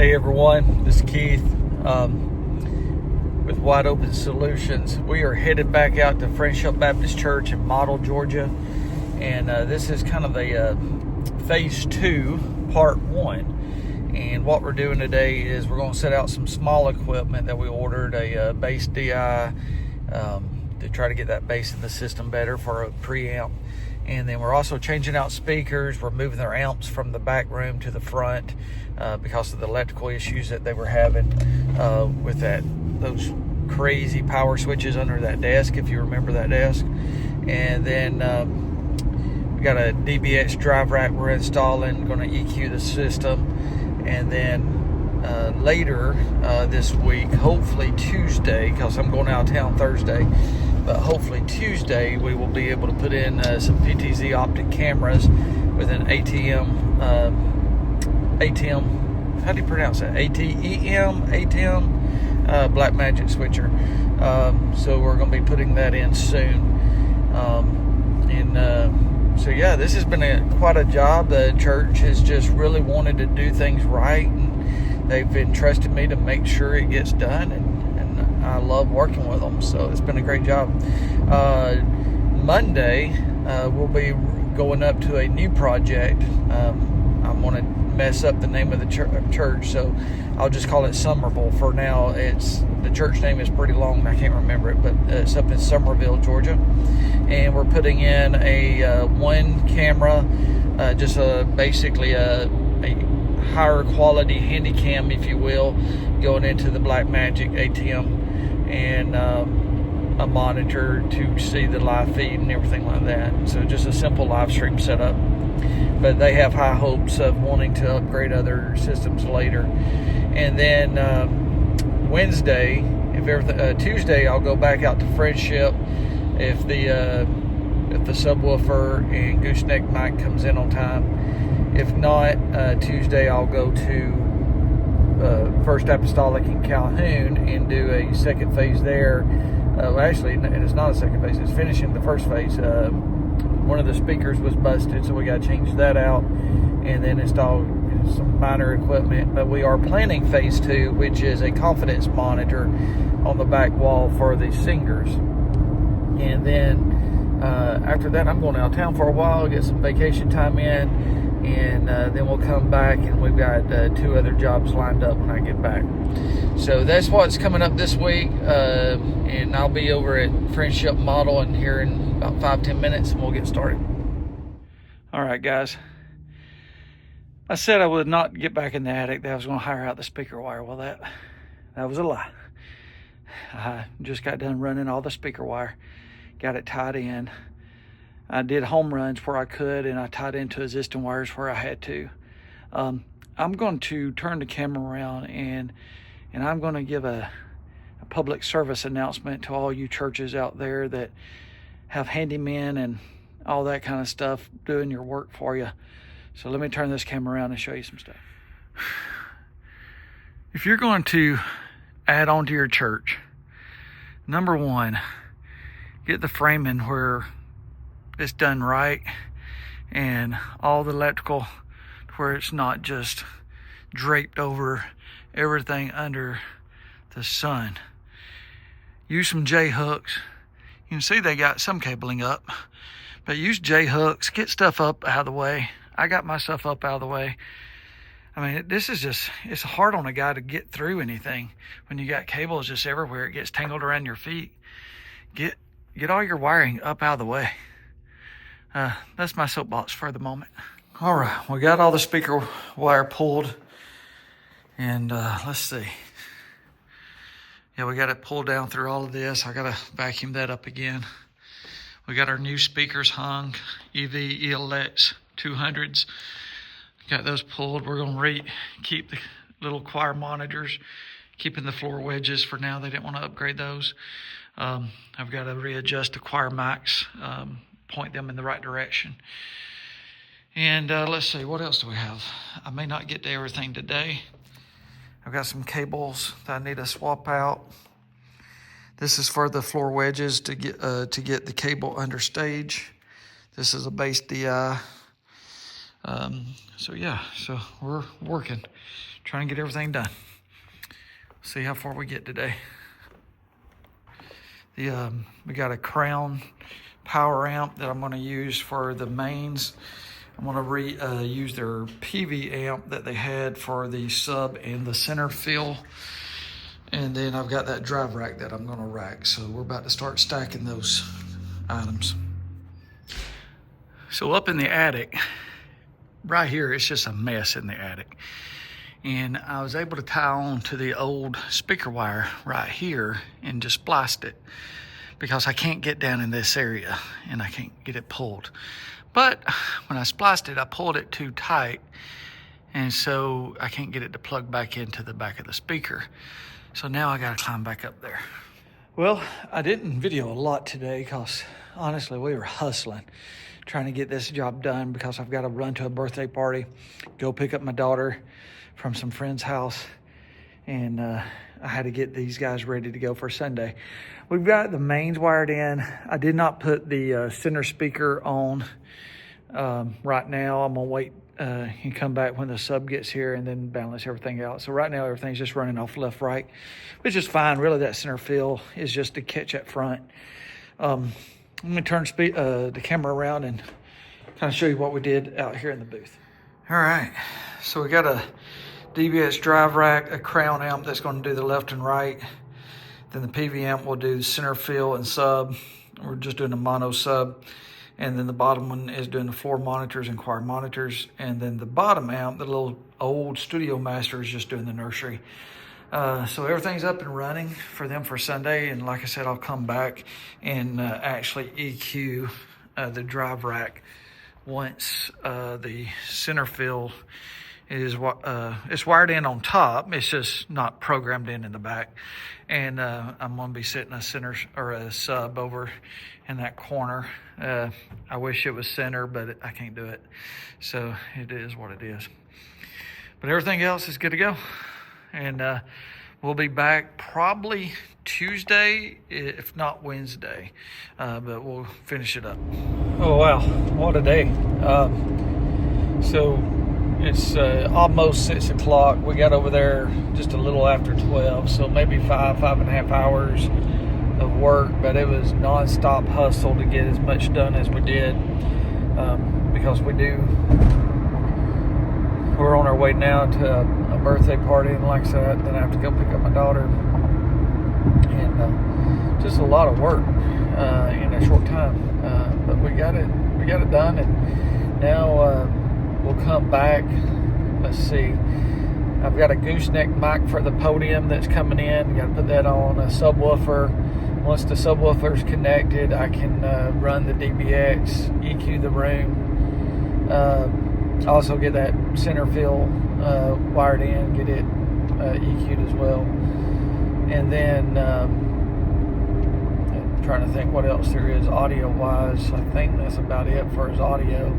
Hey everyone, this is Keith with Wide Open Solutions. We are headed back out to Friendship Baptist Church in Model, Georgia, and this is kind of a phase 2, part 1. And what we're doing today is we're going to set out some small equipment that we ordered, a bass DI to try to get that bass in the system better for a preamp. And then we're also changing out speakers. We're moving their amps from the back room to the front because of the electrical issues that they were having with those crazy power switches under that desk, if you remember that desk. And then we got a DBX drive rack we're installing, going to EQ the system. And then later this week, hopefully Tuesday, because I'm going out of town Thursday, but hopefully Tuesday we will be able to put in some PTZ optic cameras with an ATM, how do you pronounce that? ATEM, Blackmagic switcher. So we're going to be putting that in soon. So yeah, this has been quite a job. The church has just really wanted to do things right, and they've entrusted me to make sure it gets done, and I love working with them, so it's been a great job. Monday, we'll be going up to a new project. I'm going to mess up the name of the church, so I'll just call it Somerville for now. The church name is pretty long, and I can't remember it, but it's up in Somerville, Georgia. And we're putting in a one camera, just basically a higher quality handy cam, if you will, going into the Blackmagic ATM, and a monitor to see the live feed and everything like that. So just a simple live stream setup. But they have high hopes of wanting to upgrade other systems later. And then Wednesday, Tuesday, I'll go back out to Friendship if the subwoofer and gooseneck mic comes in on time. If not, Tuesday I'll go to First Apostolic in Calhoun and do a second phase there. Actually, it's not a second phase, it's finishing the first phase. One of the speakers was busted, so we got to change that out and then install some minor equipment. But we are planning phase 2, which is a confidence monitor on the back wall for the singers. And then after that, I'm going out of town for a while, get some vacation time in, and then we'll come back, and we've got 2 other jobs lined up when I get back. So that's what's coming up this week, and I'll be over at Friendship Model and here in about 5-10 minutes, and we'll get started. All right, guys. I said I would not get back in the attic, that I was going to hire out the speaker wire. Well, that was a lie. I just got done running all the speaker wire, got it tied in. I did home runs where I could, and I tied into existing wires where I had to. I'm going to turn the camera around, and I'm going to give a public service announcement to all you churches out there that have handymen and all that kind of stuff doing your work for you. So let me turn this camera around and show you some stuff. If you're going to add on to your church, number 1, get the framing where it's done right, and all the electrical where it's not just draped over everything under the sun. Use some J-hooks. You can see they got some cabling up, but use J-hooks, get stuff up out of the way. I got my stuff up out of the way. I mean, it's hard on a guy to get through anything when you got cables just everywhere. It gets tangled around your feet. Get all your wiring up out of the way. That's my soapbox for the moment. All right, we got all the speaker wire pulled, and let's see. Yeah, we got it pulled down through all of this. I gotta vacuum that up again. We got our new speakers hung, EV ELX 200s. Got those pulled. We're gonna keep the little choir monitors, keeping the floor wedges for now. They didn't want to upgrade those. I've got to readjust the choir mics, point them in the right direction. And let's see, what else do we have? I may not get to everything today. I've got some cables that I need to swap out. This is for the floor wedges to get the cable under stage. This is a base DI. So yeah, so we're working, trying to get everything done. See how far we get today. We got a Crown power amp that I'm going to use for the mains. I'm going to use their PV amp that they had for the sub and the center fill. And then I've got that drive rack that I'm going to rack. So we're about to start stacking those items. So up in the attic, right here, it's just a mess in the attic. And I was able to tie on to the old speaker wire right here and just spliced it, because I can't get down in this area and I can't get it pulled. But when I spliced it, I pulled it too tight, and so I can't get it to plug back into the back of the speaker. So now I gotta climb back up there. Well, I didn't video a lot today because honestly, we were hustling, trying to get this job done, because I've got to run to a birthday party, go pick up my daughter from some friend's house, and I had to get these guys ready to go for Sunday. We've got the mains wired in. I did not put the center speaker on right now. I'm gonna wait and come back when the sub gets here and then balance everything out. So right now everything's just running off left, right, which is fine. Really, that center fill is just to catch up front. I'm gonna turn the camera around and kind of show you what we did out here in the booth. All right, so we got a DBX drive rack, a Crown amp that's going to do the left and right. Then the PV amp will do center fill and sub. We're just doing a mono sub. And then the bottom one is doing the floor monitors and choir monitors. And then the bottom amp, the little old Studio Master, is just doing the nursery. So everything's up and running for them for Sunday. And like I said, I'll come back and actually EQ the drive rack once the center fill is it's wired in on top. It's just not programmed in the back. And I'm gonna be setting a center or a sub over in that corner. I wish it was center, but I can't do it. So it is what it is. But everything else is good to go. And we'll be back probably Tuesday, if not Wednesday. But we'll finish it up. Oh wow, what a day. So it's almost 6 o'clock. We got over there just a little after 12, so maybe 5.5 hours of work, but it was non-stop hustle to get as much done as we did, because we're on our way now to a birthday party, and like I said, then I have to go pick up my daughter, and just a lot of work in a short time, but we got it done, and now we'll come back. Let's see. I've got a gooseneck mic for the podium that's coming in. Got to put that on a subwoofer. Once the subwoofer's connected, I can run the DBX, EQ the room. Also get that center fill wired in, get it EQ'd as well. And then I'm trying to think what else there is audio-wise. I think that's about it for his audio.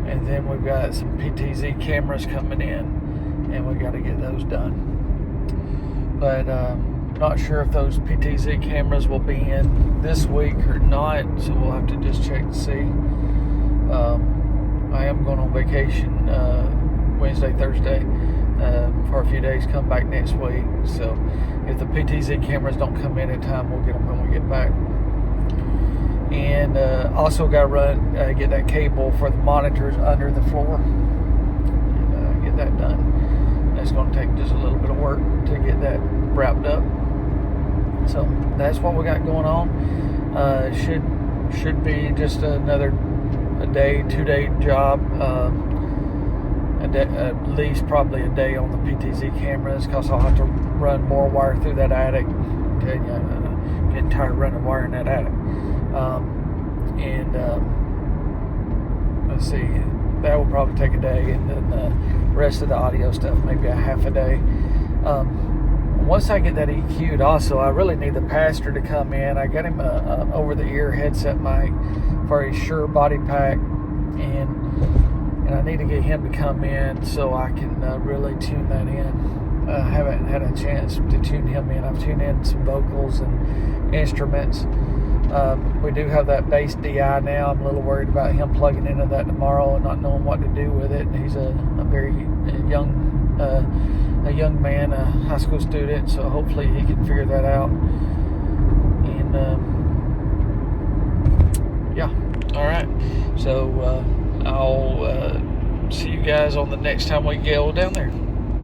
And then we've got some PTZ cameras coming in, and we got to get those done. But not sure if those PTZ cameras will be in this week or not, so we'll have to just check to see. I am going on vacation Wednesday, Thursday for a few days, come back next week. So if the PTZ cameras don't come in time, we'll get them when we get back. And also got to get that cable for the monitors under the floor and get that done. That's going to take just a little bit of work to get that wrapped up. So that's what we got going on. Should be just another 2-day job. At least probably a day on the PTZ cameras, because I'll have to run more wire through that attic. I'm telling you, I'm getting tired of running wire in that attic. Let's see, that will probably take a day, and then the rest of the audio stuff maybe a half a day. Once I get that EQ'd, also I really need the pastor to come in. I got him a over-the-ear headset mic for a Shure body pack, and I need to get him to come in so I can really tune that in. I haven't had a chance to tune him in. I've tuned in some vocals and instruments, We do have that base DI now. I'm a little worried about him plugging into that tomorrow and not knowing what to do with it. He's a very young man, a high school student, so hopefully he can figure that out. And yeah, all right. So I'll see you guys on the next time we go down there.